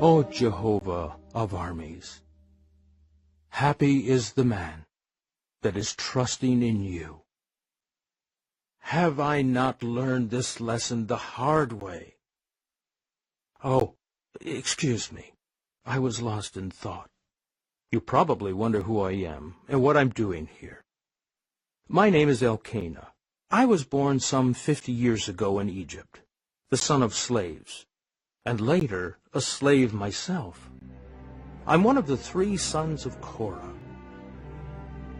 O Jehovah of armies, happy is the man that is trusting in you. Have I not learned this lesson the hard way? Oh, excuse me. I was lost in thought. You probably wonder who I am and what I'm doing here. My name is Elkanah. I was born some 50 years ago in Egypt, the son of slaves, and later a slave myself. I'm one of the 3 sons of Korah.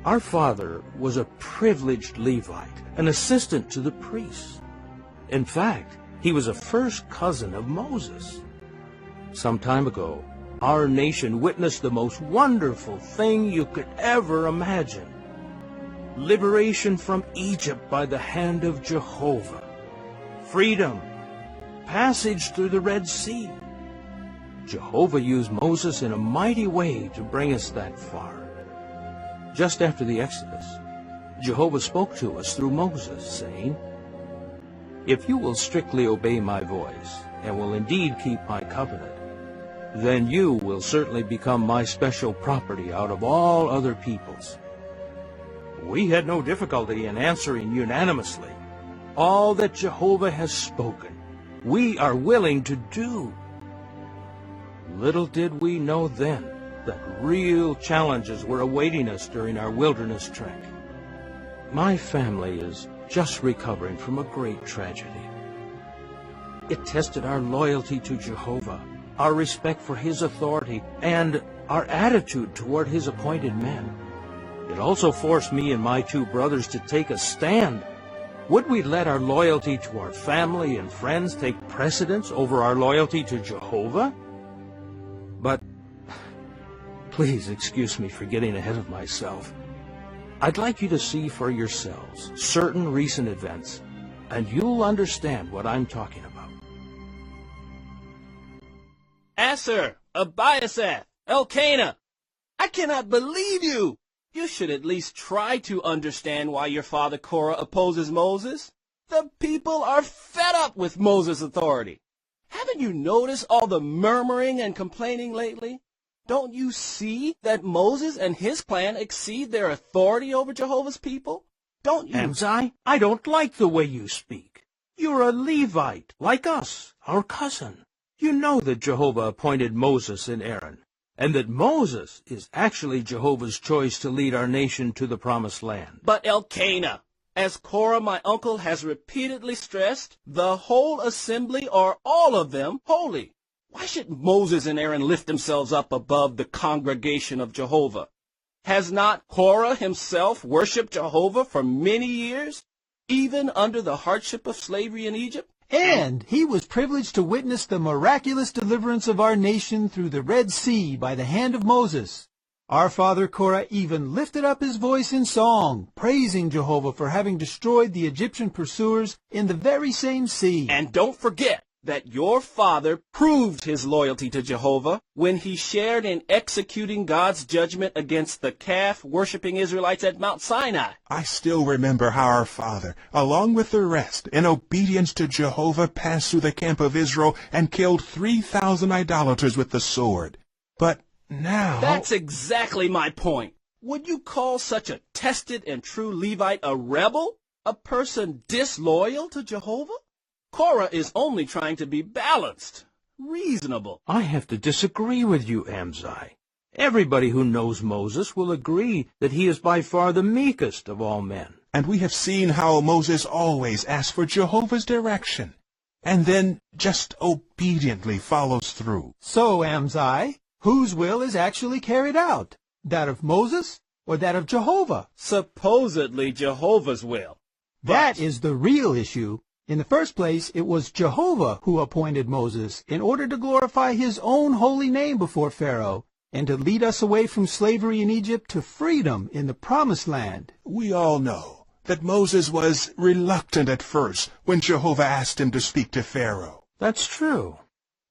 Our father was a privileged Levite, an assistant to the priests. In fact, he was a first cousin of Moses. Some time ago, our nation witnessed the most wonderful thing you could ever imagine. Liberation from Egypt by the hand of Jehovah. Freedom. Passage through the Red Sea. Jehovah used Moses in a mighty way to bring us that far. Just after the Exodus, Jehovah spoke to us through Moses, saying, "If you will strictly obey my voice, and will indeed keep my covenant, then you will certainly become my special property out of all other peoples." We had no difficulty in answering unanimously, "All that Jehovah has spoken, we are willing to do." Little did we know then that real challenges were awaiting us during our wilderness trek. My family is just recovering from a great tragedy. It tested our loyalty to Jehovah, our respect for his authority, and our attitude toward his appointed men. It also forced me and my 2 brothers to take a stand. Would we let our loyalty to our family and friends take precedence over our loyalty to Jehovah? But please excuse me for getting ahead of myself. I'd like you to see for yourselves certain recent events, and you'll understand what I'm talking about. Asher, Abiasaph, Elkanah, I cannot believe you! You should at least try to understand why your father Korah opposes Moses. The people are fed up with Moses' authority. Haven't you noticed all the murmuring and complaining lately? Don't you see that Moses and his clan exceed their authority over Jehovah's people? Don't you? Amzai, I don't like the way you speak. You're a Levite, like us, our cousin. You know that Jehovah appointed Moses and Aaron, and that Moses is actually Jehovah's choice to lead our nation to the Promised Land. But Elkanah, as Korah my uncle has repeatedly stressed, the whole assembly are all of them holy. Why should Moses and Aaron lift themselves up above the congregation of Jehovah? Has not Korah himself worshipped Jehovah for many years, even under the hardship of slavery in Egypt? And he was privileged to witness the miraculous deliverance of our nation through the Red Sea by the hand of Moses. Our father Korah even lifted up his voice in song, praising Jehovah for having destroyed the Egyptian pursuers in the very same sea. And don't forget that your father proved his loyalty to Jehovah when he shared in executing God's judgment against the calf-worshipping Israelites at Mount Sinai. I still remember how our father, along with the rest, in obedience to Jehovah, passed through the camp of Israel and killed 3,000 idolaters with the sword. But now... That's exactly my point. Would you call such a tested and true Levite a rebel? A person disloyal to Jehovah? Korah is only trying to be balanced, reasonable. I have to disagree with you, Amzai. Everybody who knows Moses will agree that he is by far the meekest of all men. And we have seen how Moses always asks for Jehovah's direction, and then just obediently follows through. So, Amzai, whose will is actually carried out? That of Moses or that of Jehovah? Supposedly Jehovah's will. That is the real issue. In the first place, it was Jehovah who appointed Moses in order to glorify his own holy name before Pharaoh and to lead us away from slavery in Egypt to freedom in the Promised Land. We all know that Moses was reluctant at first when Jehovah asked him to speak to Pharaoh. That's true.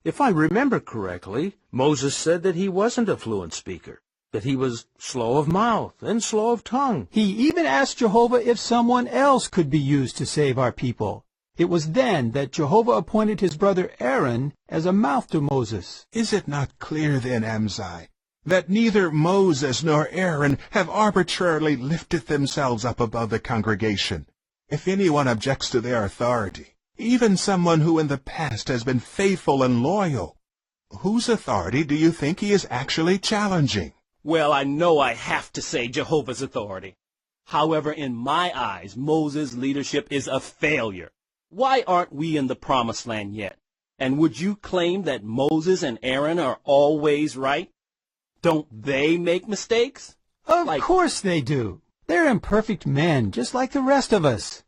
If I remember correctly, Moses said that he wasn't a fluent speaker, that he was slow of mouth and slow of tongue. He even asked Jehovah if someone else could be used to save our people. It was then that Jehovah appointed his brother Aaron as a mouth to Moses. Is it not clear then, Amzai, that neither Moses nor Aaron have arbitrarily lifted themselves up above the congregation? If anyone objects to their authority, even someone who in the past has been faithful and loyal, whose authority do you think he is actually challenging? Well, I know I have to say Jehovah's authority. However, in my eyes, Moses' leadership is a failure. Why aren't we in the promised land yet? And would you claim that Moses and Aaron are always right? Don't they make mistakes? Of course they do. They're imperfect men, just like the rest of us.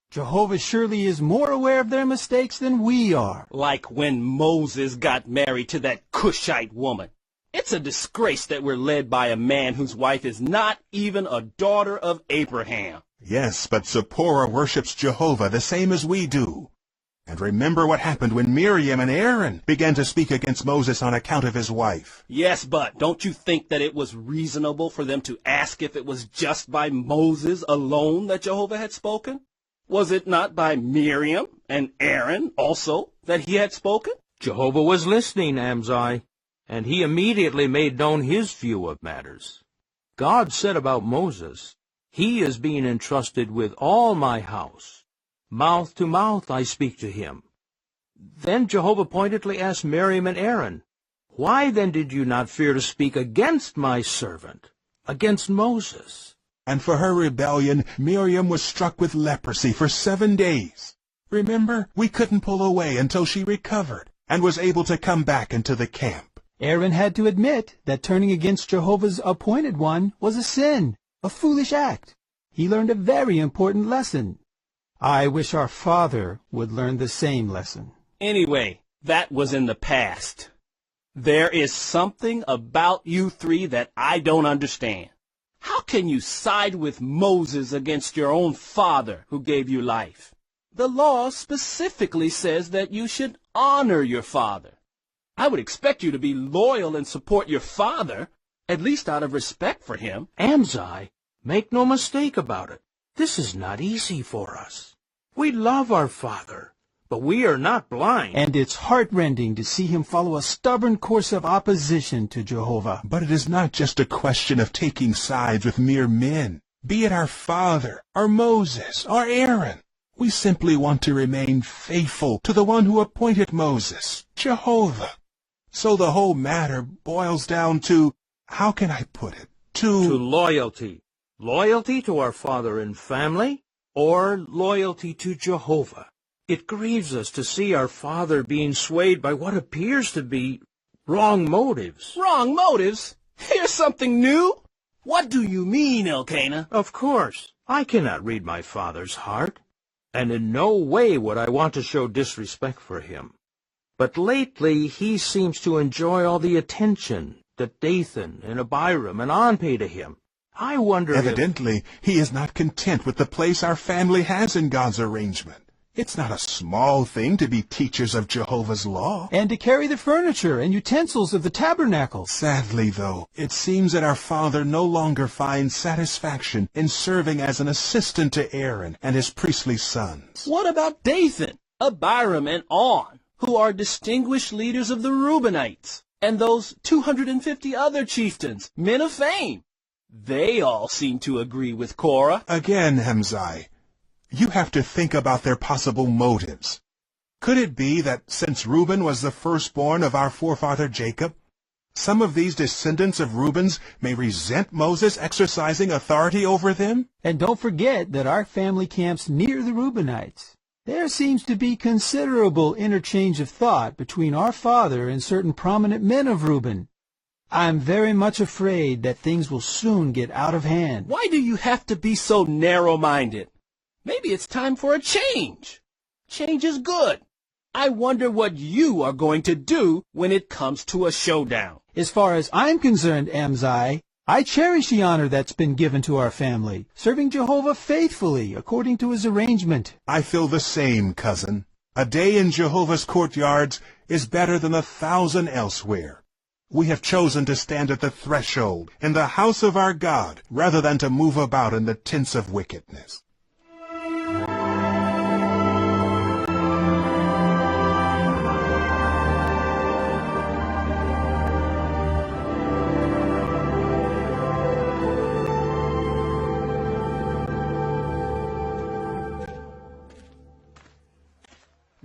Jehovah surely is more aware of their mistakes than we are. Like when Moses got married to that Cushite woman. It's a disgrace that we're led by a man whose wife is not even a daughter of Abraham. Yes, but Zipporah worships Jehovah the same as we do. And remember what happened when Miriam and Aaron began to speak against Moses on account of his wife. Yes, but don't you think that it was reasonable for them to ask if it was just by Moses alone that Jehovah had spoken? Was it not by Miriam and Aaron also that he had spoken? Jehovah was listening, Amzai, and he immediately made known his view of matters. God said about Moses, "He is being entrusted with all my house. Mouth to mouth I speak to him." Then Jehovah pointedly asked Miriam and Aaron, "Why then did you not fear to speak against my servant, against Moses?" And for her rebellion, Miriam was struck with leprosy for 7 days. Remember, we couldn't pull away until she recovered and was able to come back into the camp. Aaron had to admit that turning against Jehovah's appointed one was a sin, a foolish act. He learned a very important lesson. I wish our father would learn the same lesson. Anyway, that was in the past. There is something about you three that I don't understand. How can you side with Moses against your own father who gave you life? The law specifically says that you should honor your father. I would expect you to be loyal and support your father, at least out of respect for him. Amzai, make no mistake about it. This is not easy for us. We love our father, but we are not blind. And it's heartrending to see him follow a stubborn course of opposition to Jehovah. But it is not just a question of taking sides with mere men, be it our father, or Moses, or Aaron. We simply want to remain faithful to the one who appointed Moses, Jehovah. So the whole matter boils down to, how can I put it, to loyalty. Loyalty to our father and family, or loyalty to Jehovah. It grieves us to see our father being swayed by what appears to be wrong motives. Wrong motives? Here's something new. What do you mean, Elkanah? Of course, I cannot read my father's heart, and in no way would I want to show disrespect for him. But lately he seems to enjoy all the attention that Dathan and Abiram and On pay to him. I wonder Evidently, he is not content with the place our family has in God's arrangement. It's not a small thing to be teachers of Jehovah's law. And to carry the furniture and utensils of the tabernacle. Sadly, though, it seems that our father no longer finds satisfaction in serving as an assistant to Aaron and his priestly sons. What about Dathan, Abiram, and On, who are distinguished leaders of the Reubenites, and those 250 other chieftains, men of fame? They all seem to agree with Korah. Again, Amzai, you have to think about their possible motives. Could it be that since Reuben was the firstborn of our forefather Jacob, some of these descendants of Reubens may resent Moses exercising authority over them? And don't forget that our family camps near the Reubenites. There seems to be considerable interchange of thought between our father and certain prominent men of Reuben. I'm very much afraid that things will soon get out of hand. Why do you have to be so narrow-minded? Maybe it's time for a change. Change is good. I wonder what you are going to do when it comes to a showdown. As far as I'm concerned, Amzai, I cherish the honor that's been given to our family, serving Jehovah faithfully according to his arrangement. I feel the same, cousin. A day in Jehovah's courtyards is better than 1,000 elsewhere. We have chosen to stand at the threshold in the house of our God rather than to move about in the tents of wickedness.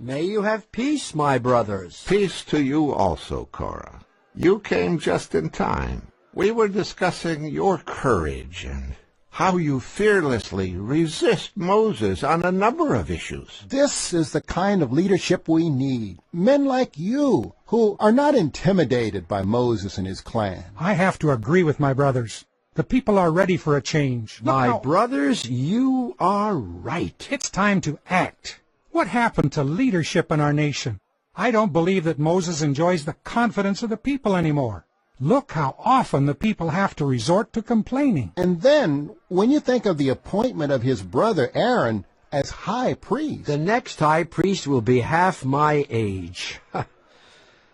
May you have peace, my brothers. Peace to you also, Korah. You came just in time. We were discussing your courage and how you fearlessly resist Moses on a number of issues. This is the kind of leadership we need. Men like you, who are not intimidated by Moses and his clan. I have to agree with my brothers. The people are ready for a change. My brothers, you are right. It's time to act. What happened to leadership in our nation? I don't believe that Moses enjoys the confidence of the people anymore. Look how often the people have to resort to complaining. And then, when you think of the appointment of his brother Aaron as high priest. The next high priest will be half my age.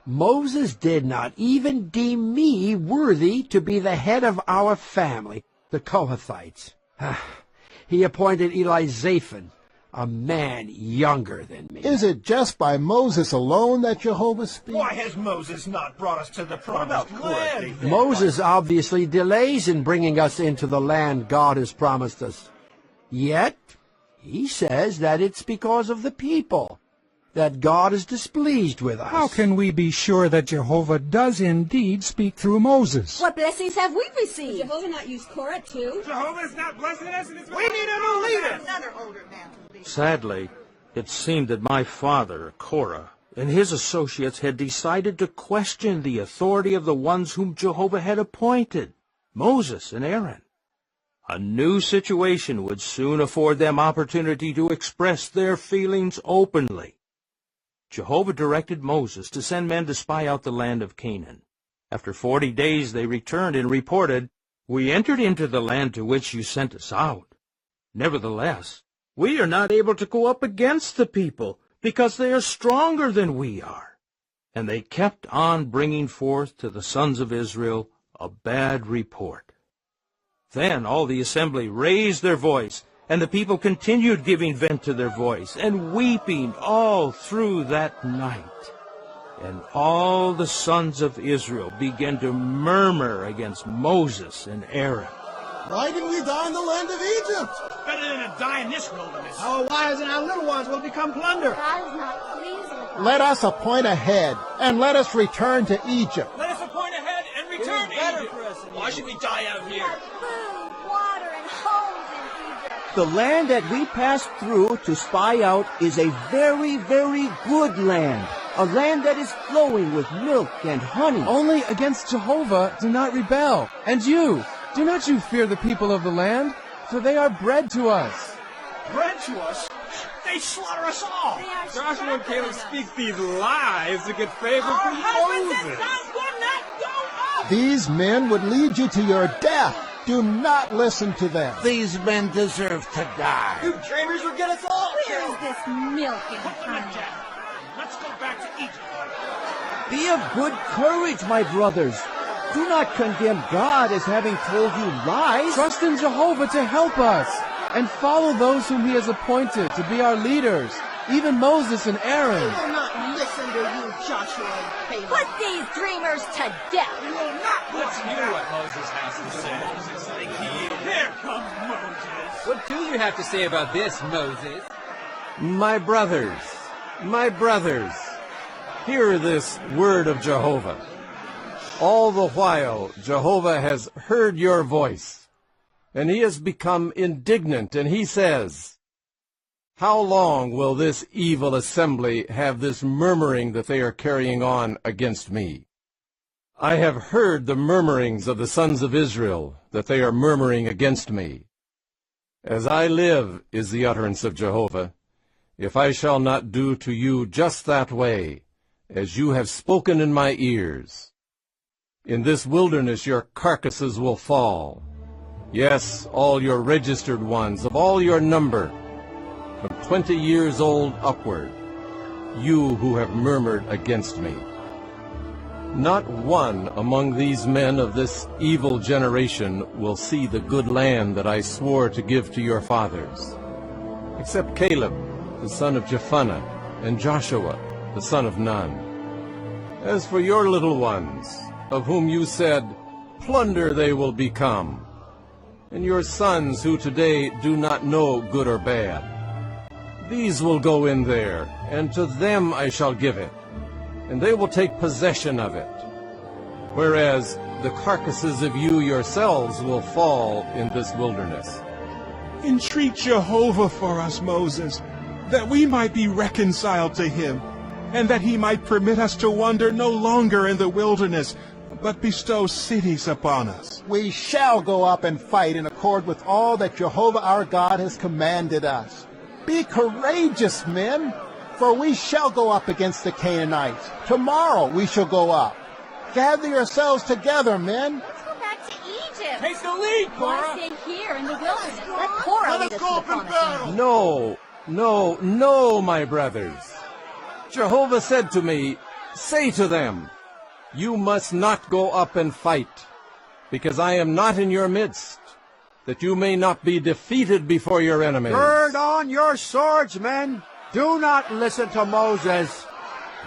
Moses did not even deem me worthy to be the head of our family, the Kohathites. He appointed Elizaphan, a man younger than me. Is it just by Moses alone that Jehovah speaks? Why has Moses not brought us to the promised land? Moses obviously delays in bringing us into the land God has promised us. Yet, he says that it's because of the people, that God is displeased with us. How can we be sure that Jehovah does indeed speak through Moses? What blessings have we received? Did Jehovah not use Korah too? Jehovah's not blessing us. We need a new leader. Another older man. Sadly, it seemed that my father, Korah, and his associates had decided to question the authority of the ones whom Jehovah had appointed, Moses and Aaron. A new situation would soon afford them opportunity to express their feelings openly. Jehovah directed Moses to send men to spy out the land of Canaan. After 40 days they returned and reported, "We entered into the land to which you sent us out. Nevertheless, we are not able to go up against the people, because they are stronger than we are." And they kept on bringing forth to the sons of Israel a bad report. Then all the assembly raised their voice, and the people continued giving vent to their voice, and weeping all through that night. And all the sons of Israel began to murmur against Moses and Aaron. Why didn't we die in the land of Egypt? Better than to die in this wilderness. Our wives and our little ones will become plunder. God is not pleased with us. Let us appoint a head, and let us return to Egypt. Let us appoint a head and return to Egypt. Why should we die out here? Food, water, and homes in Egypt. The land that we passed through to spy out is a very, very good land. A land that is flowing with milk and honey. Only against Jehovah do not rebel. And you, do not you fear the people of the land? For they are bread to us. Bread to us? They slaughter us all. Joshua and Caleb speak these lies to get favor from Moses. These men would lead you to your death. Do not listen to them. These men deserve to die. You dreamers will get us all Where killed. is this milk and honey? Let's go back to Egypt. Be of good courage, my brothers. Do not condemn God as having told you lies. Trust in Jehovah to help us, and follow those whom he has appointed to be our leaders, even Moses and Aaron. We will not listen to you, Joshua and Caleb. Put these dreamers to death. We will not Let's hear what Moses has to say. Here comes Moses. What do you have to say about this, Moses? My brothers, hear this word of Jehovah. All the while Jehovah has heard your voice, and he has become indignant, and he says, "How long will this evil assembly have this murmuring that they are carrying on against me? I have heard the murmurings of the sons of Israel, that they are murmuring against me. As I live, is the utterance of Jehovah, if I shall not do to you just that way, as you have spoken in my ears, in this wilderness your carcasses will fall. Yes, all your registered ones, of all your number, from 20 years old upward, you who have murmured against me. Not one among these men of this evil generation will see the good land that I swore to give to your fathers, except Caleb, the son of Jephunneh, and Joshua, the son of Nun. As for your little ones, of whom you said, 'Plunder they will become,' and your sons who today do not know good or bad, These will go in there, and to them I shall give it, and they will take possession of it. Whereas the carcasses of you yourselves will fall in this wilderness. Entreat Jehovah for us, Moses, that we might be reconciled to him, and that he might permit us to wander no longer in the wilderness, but bestow cities upon us. We shall go up and fight in accord with all that Jehovah our God has commanded us. Be courageous, men, for we shall go up against the Canaanites. Tomorrow we shall go up. Gather yourselves together, men. Let's go back to Egypt. Take the lead, Korah. Why stay here in the wilderness? Let Korah lead us to the promised land. No, my brothers. Jehovah said to me, say to them, you must not go up and fight, because I am not in your midst, that you may not be defeated before your enemies. Gird on your swords, men. Do not listen to Moses.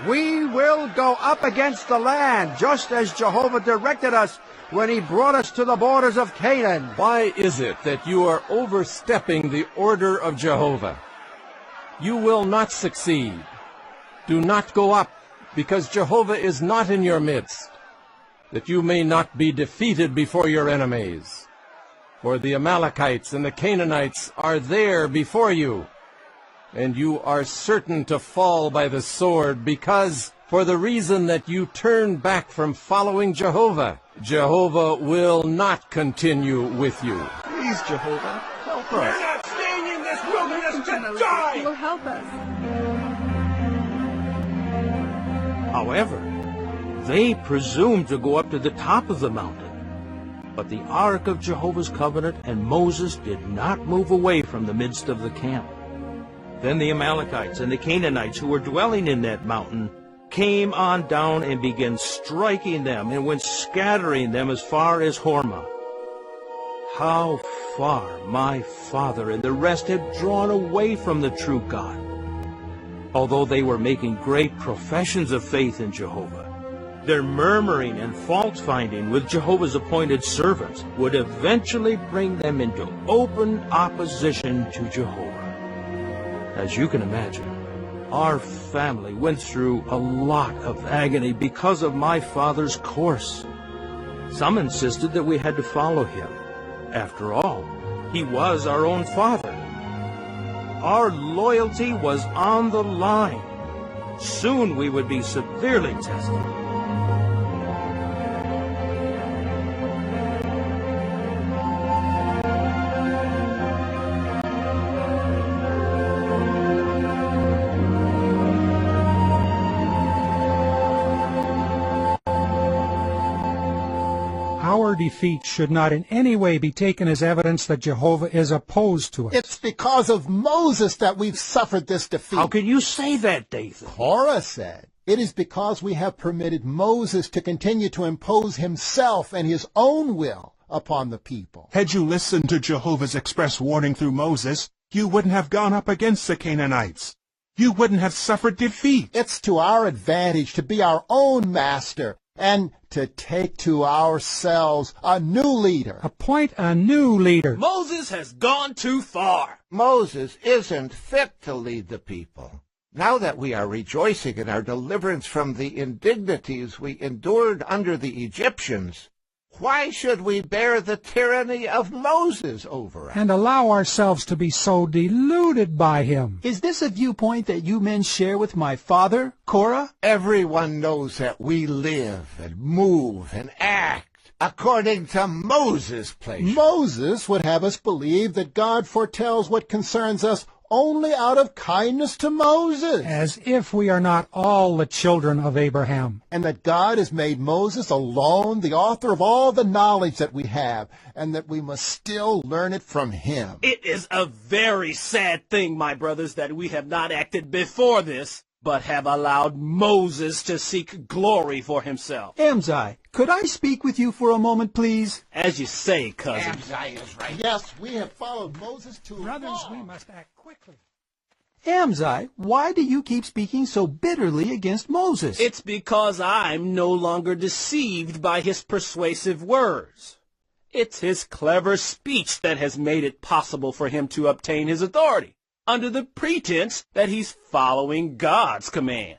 We will go up against the land, just as Jehovah directed us when he brought us to the borders of Canaan. Why is it that you are overstepping the order of Jehovah? You will not succeed. Do not go up, because Jehovah is not in your midst, that you may not be defeated before your enemies. For the Amalekites and the Canaanites are there before you, and you are certain to fall by the sword, because, for the reason that you turn back from following Jehovah, Jehovah will not continue with you. Please, Jehovah, help us. We're not staying in this wilderness to die! He will help us. However, they presumed to go up to the top of the mountain. But the ark of Jehovah's covenant and Moses did not move away from the midst of the camp. Then the Amalekites and the Canaanites who were dwelling in that mountain came on down and began striking them and went scattering them as far as Hormah. How far my father and the rest had drawn away from the true God. Although they were making great professions of faith in Jehovah, their murmuring and fault-finding with Jehovah's appointed servants would eventually bring them into open opposition to Jehovah. As you can imagine, our family went through a lot of agony because of my father's course. Some insisted that we had to follow him. After all, he was our own father. Our loyalty was on the line. Soon we would be severely tested. Our defeat should not in any way be taken as evidence that Jehovah is opposed to us. It's because of Moses that we've suffered this defeat. How can you say that, Dathan? Korah said, it is because we have permitted Moses to continue to impose himself and his own will upon the people. Had you listened to Jehovah's express warning through Moses, you wouldn't have gone up against the Canaanites. You wouldn't have suffered defeat. It's to our advantage to be our own master and to take to ourselves a new leader. Appoint a new leader. Moses has gone too far. Moses isn't fit to lead the people. Now that we are rejoicing in our deliverance from the indignities we endured under the Egyptians, why should we bear the tyranny of Moses over us? And allow ourselves to be so deluded by him. Is this a viewpoint that you men share with my father, Korah? Everyone knows that we live and move and act according to Moses' pleasure. Moses would have us believe that God foretells what concerns us only out of kindness to Moses. As if we are not all the children of Abraham. And that God has made Moses alone the author of all the knowledge that we have, and that we must still learn it from him. It is a very sad thing, my brothers, that we have not acted before this, but have allowed Moses to seek glory for himself. Amzai, could I speak with you for a moment, please? As you say, cousin. Amzai is right. Yes, we have followed Moses too long. Brothers, we must act quickly. Amzai, why do you keep speaking so bitterly against Moses? It's because I'm no longer deceived by his persuasive words. It's his clever speech that has made it possible for him to obtain his authority. under the pretense that he's following God's command.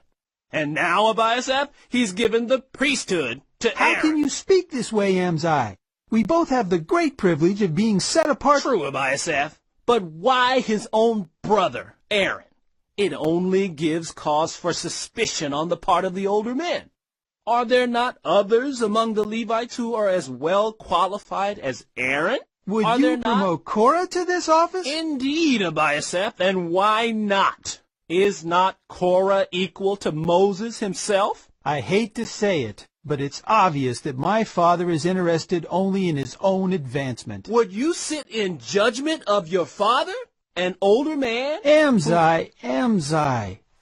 And now, Abiasaph, he's given the priesthood to Aaron. How can you speak this way, Amzai? We both have the great privilege of being set apart. True, Abiasaph. But why his own brother, Aaron? It only gives cause for suspicion on the part of the older men. Are there not others among the Levites who are as well qualified as Aaron? Would you promote Korah to this office? Indeed, Abiasaph, and why not? Is not Korah equal to Moses himself? I hate to say it, but it's obvious that my father is interested only in his own advancement. Would you sit in judgment of your father, an older man? Amzai,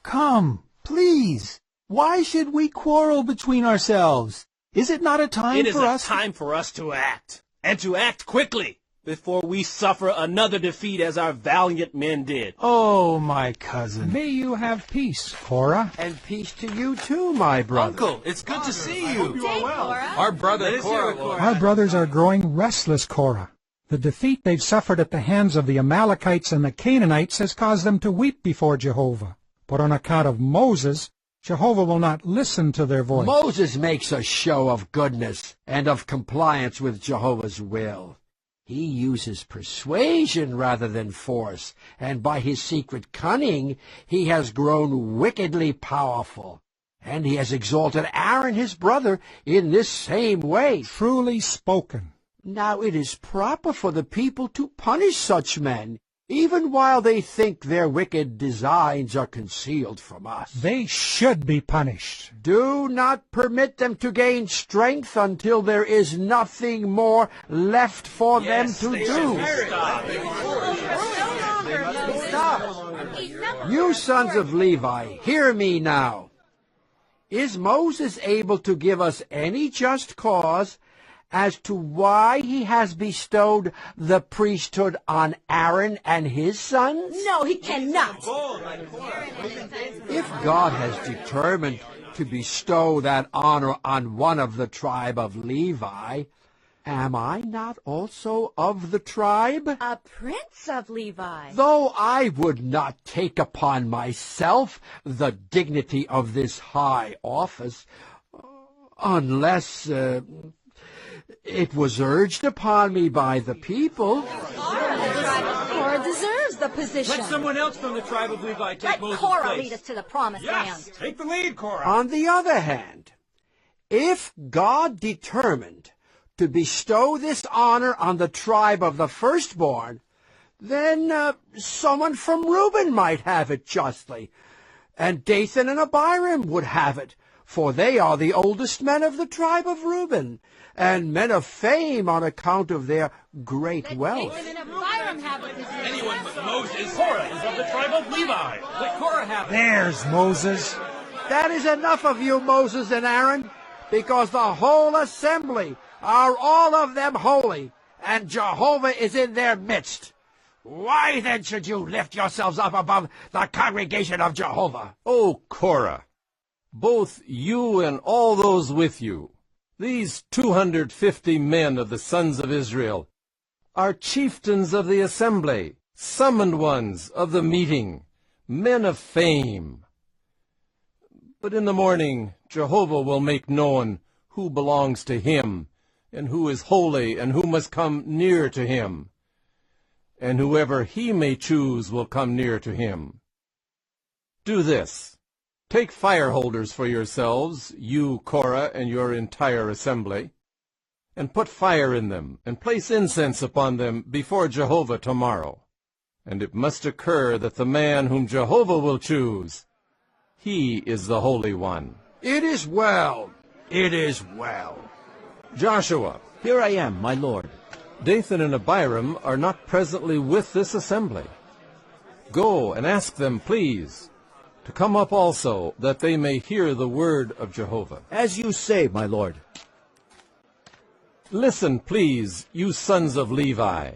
come, please. Why should we quarrel between ourselves? Is it not a time for us? It is a time for us to act, and to act quickly, before we suffer another defeat as our valiant men did. Oh, my cousin. May you have peace, Korah. And peace to you too, my brother. Uncle, it's good to see you. You are well. Our brother Korah. Our brothers are growing restless, Korah. The defeat they've suffered at the hands of the Amalekites and the Canaanites has caused them to weep before Jehovah. But on account of Moses, Jehovah will not listen to their voice. Moses makes a show of goodness and of compliance with Jehovah's will. He uses persuasion rather than force, and by his secret cunning he has grown wickedly powerful. And he has exalted Aaron his brother in this same way. Truly spoken. Now it is proper for the people to punish such men, even while they think their wicked designs are concealed from us. They should be punished. Do not permit them to gain strength until there is nothing more left for them to do. Stop. You sons of Levi, hear me now. Is Moses able to give us any just cause as to why he has bestowed the priesthood on Aaron and his sons? No, he cannot. If God has determined to bestow that honor on one of the tribe of Levi, am I not also of the tribe? A prince of Levi. Though I would not take upon myself the dignity of this high office, unless it was urged upon me by the people. Korah deserves the position. Let someone else from the tribe of Levi take Let Moses' Korah place. lead us to the promised land. Take the lead, Korah. On the other hand, if God determined to bestow this honor on the tribe of the firstborn, then someone from Reuben might have it justly, and Dathan and Abiram would have it, for they are the oldest men of the tribe of Reuben, and men of fame on account of their great wealth. Anyone but Moses. Korah is of the tribe of Levi. Let Korah have it. There's Moses. That is enough of you, Moses and Aaron, because the whole assembly are all of them holy, and Jehovah is in their midst. Why then should you lift yourselves up above the congregation of Jehovah? O Korah, both you and all those with you, these 250 men of the sons of Israel, are chieftains of the assembly, summoned ones of the meeting, men of fame. But in the morning Jehovah will make known who belongs to him, and who is holy, and who must come near to him. And whoever he may choose will come near to him. Do this. Take fire holders for yourselves, you, Korah, and your entire assembly, and put fire in them, and place incense upon them before Jehovah tomorrow. And it must occur that the man whom Jehovah will choose, he is the Holy One. It is well. It is well. Joshua. Here I am, my lord. Dathan and Abiram are not presently with this assembly. Go and ask them, please, to come up also, that they may hear the word of Jehovah. As you say, my lord. Listen, please, you sons of Levi.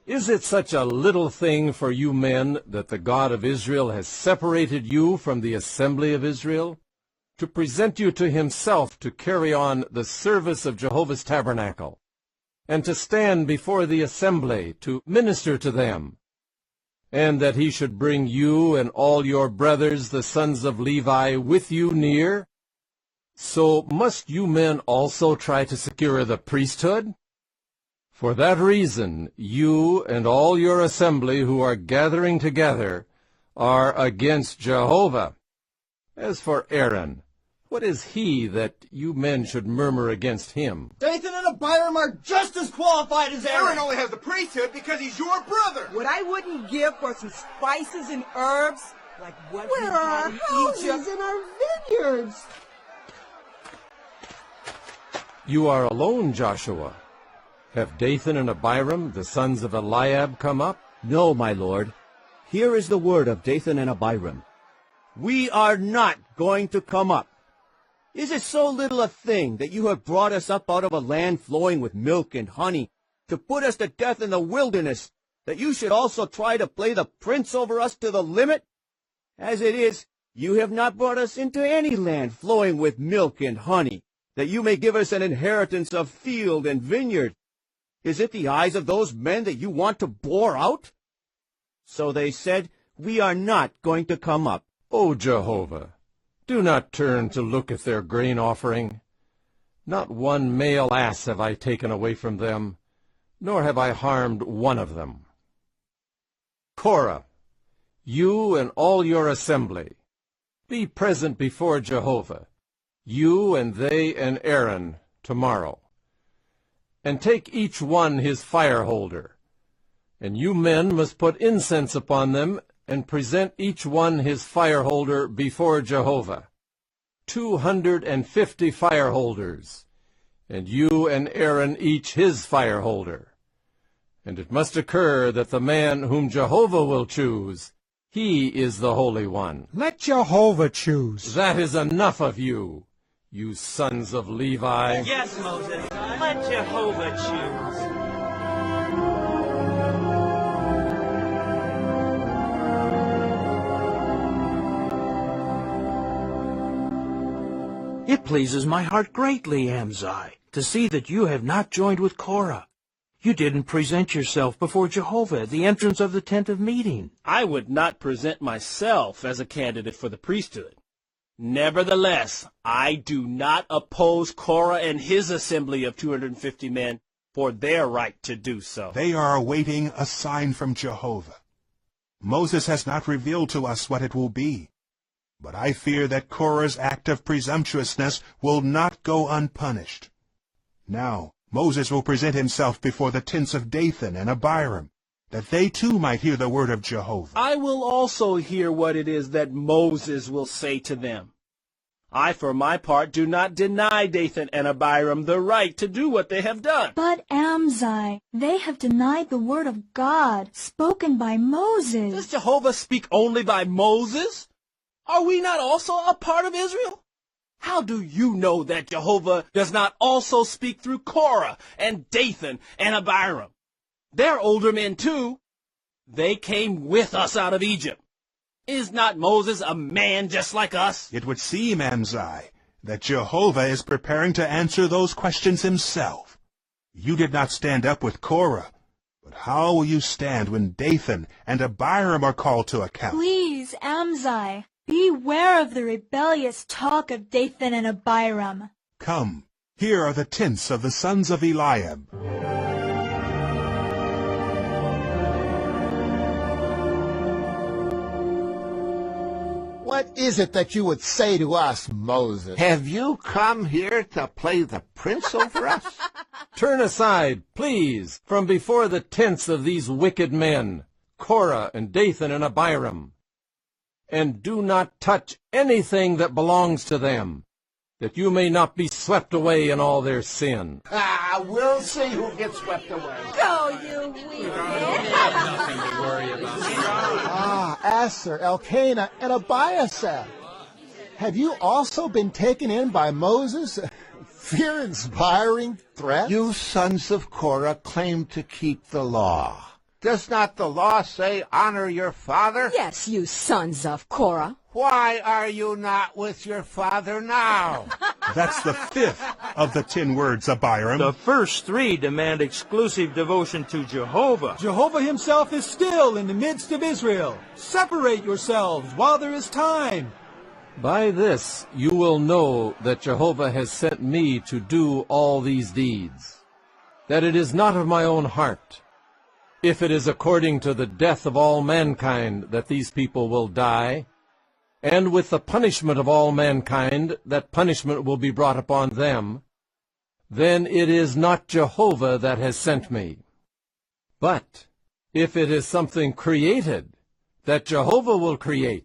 Is it such a little thing for you men that the God of Israel has separated you from the assembly of Israel, to present you to himself to carry on the service of Jehovah's tabernacle, and to stand before the assembly to minister to them? and that he should bring you and all your brothers, the sons of Levi, with you near? So must you men also try to secure the priesthood? For that reason, you and all your assembly who are gathering together are against Jehovah. As for Aaron, what is he that you men should murmur against him? Dathan and Abiram are just as qualified as Aaron. Aaron only has the priesthood because he's your brother. What I wouldn't give for some spices and herbs, like what we Where are got our in houses Egypt. and our vineyards? You are alone, Joshua. Have Dathan and Abiram, the sons of Eliab, come up? No, my lord. Here is the word of Dathan and Abiram. We are not going to come up. Is it so little a thing that you have brought us up out of a land flowing with milk and honey, to put us to death in the wilderness, that you should also try to play the prince over us to the limit? As it is, you have not brought us into any land flowing with milk and honey, that you may give us an inheritance of field and vineyard. Is it the eyes of those men that you want to bore out? So they said, we are not going to come up. O Jehovah, do not turn to look at their grain offering. Not one male ass have I taken away from them, nor have I harmed one of them. Korah, you and all your assembly, be present before Jehovah, you and they and Aaron, tomorrow. And take each one his fire holder, and you men must put incense upon them, and present each one his fire holder before Jehovah. 250 fire holders, and you and Aaron each his fire holder. And it must occur that the man whom Jehovah will choose, he is the Holy One. Let Jehovah choose. That is enough of you, you sons of Levi. Yes, Moses, let Jehovah choose. It pleases my heart greatly, Amzai, to see that you have not joined with Korah. You didn't present yourself before Jehovah at the entrance of the tent of meeting. I would not present myself as a candidate for the priesthood. Nevertheless, I do not oppose Korah and his assembly of 250 men for their right to do so. They are awaiting a sign from Jehovah. Moses has not revealed to us what it will be. But I fear that Korah's act of presumptuousness will not go unpunished. Now Moses will present himself before the tents of Dathan and Abiram, that they too might hear the word of Jehovah. I will also hear what it is that Moses will say to them. I, for my part, do not deny Dathan and Abiram the right to do what they have done. But Amzai, they have denied the word of God, spoken by Moses. Does Jehovah speak only by Moses? Are we not also a part of Israel? How do you know that Jehovah does not also speak through Korah and Dathan and Abiram? They're older men too. They came with us out of Egypt. Is not Moses a man just like us? It would seem, Amzai, that Jehovah is preparing to answer those questions himself. You did not stand up with Korah, but how will you stand when Dathan and Abiram are called to account? Please, Amzai, beware of the rebellious talk of Dathan and Abiram. Come, here are the tents of the sons of Eliab. What is it that you would say to us, Moses? Have you come here to play the prince over us? Turn aside, please, from before the tents of these wicked men, Korah and Dathan and Abiram, and do not touch anything that belongs to them, that you may not be swept away in all their sin. We'll see who gets swept away. Go, you weird. Nothing to worry about. Asher, Elkanah, and Abiasaph. Have you also been taken in by Moses' fear-inspiring threats? You sons of Korah claim to keep the law. Does not the law say, honor your father? Yes, you sons of Korah. Why are you not with your father now? That's the 5th of the 10 words, Abiram. The first 3 demand exclusive devotion to Jehovah. Jehovah himself is still in the midst of Israel. Separate yourselves while there is time. By this you will know that Jehovah has sent me to do all these deeds, that it is not of my own heart, if it is according to the death of all mankind that these people will die, and with the punishment of all mankind that punishment will be brought upon them, then it is not Jehovah that has sent me. But if it is something created that Jehovah will create,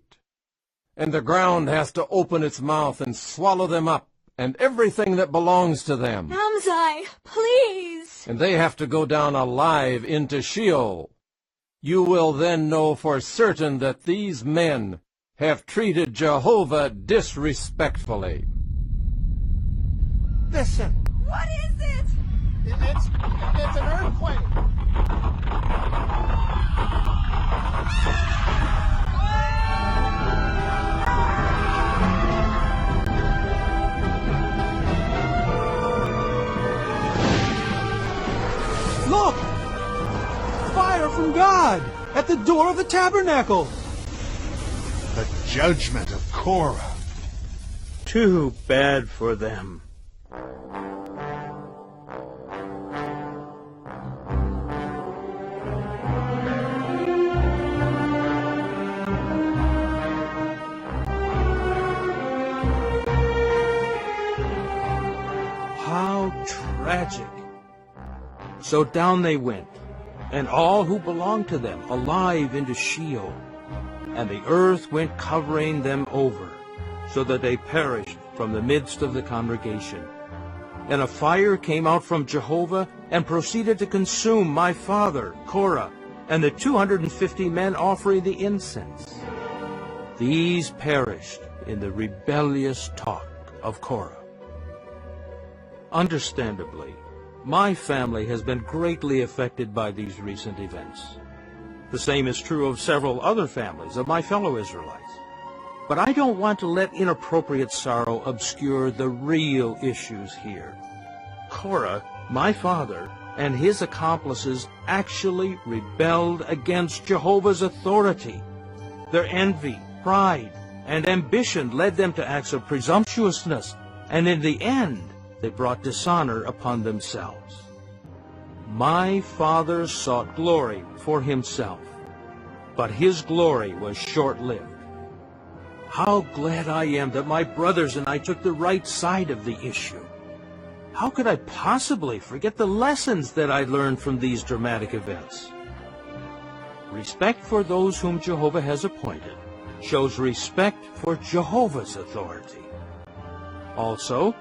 and the ground has to open its mouth and swallow them up, and everything that belongs to them. Amzai, please! And they have to go down alive into Sheol. You will then know for certain that these men have treated Jehovah disrespectfully. Listen. What is it? It's an earthquake. Look! Fire from God at the door of the tabernacle. The judgment of Korah. Too bad for them. How tragic. So down they went, and all who belonged to them, alive into Sheol. And the earth went covering them over, so that they perished from the midst of the congregation. And a fire came out from Jehovah, and proceeded to consume my father, Korah, and the 250 men offering the incense. These perished in the rebellious talk of Korah. Understandably, my family has been greatly affected by these recent events. The same is true of several other families of my fellow Israelites. But I don't want to let inappropriate sorrow obscure the real issues here. Korah, my father, and his accomplices actually rebelled against Jehovah's authority. Their envy, pride, and ambition led them to acts of presumptuousness, and in the end, they brought dishonor upon themselves. My father sought glory for himself, but his glory was short-lived. How glad I am that my brothers and I took the right side of the issue. How could I possibly forget the lessons that I learned from these dramatic events? Respect for those whom Jehovah has appointed shows respect for Jehovah's authority. Also,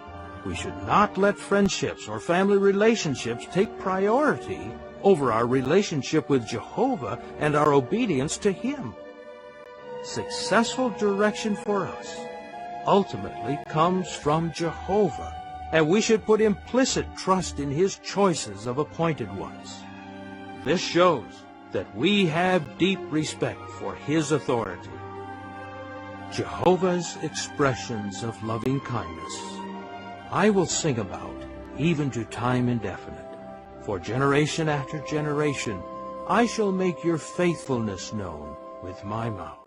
we should not let friendships or family relationships take priority over our relationship with Jehovah and our obedience to Him. Successful direction for us ultimately comes from Jehovah, and we should put implicit trust in His choices of appointed ones. This shows that we have deep respect for His authority. Jehovah's expressions of loving kindness I will sing about, even to time indefinite. For generation after generation, I shall make your faithfulness known with my mouth.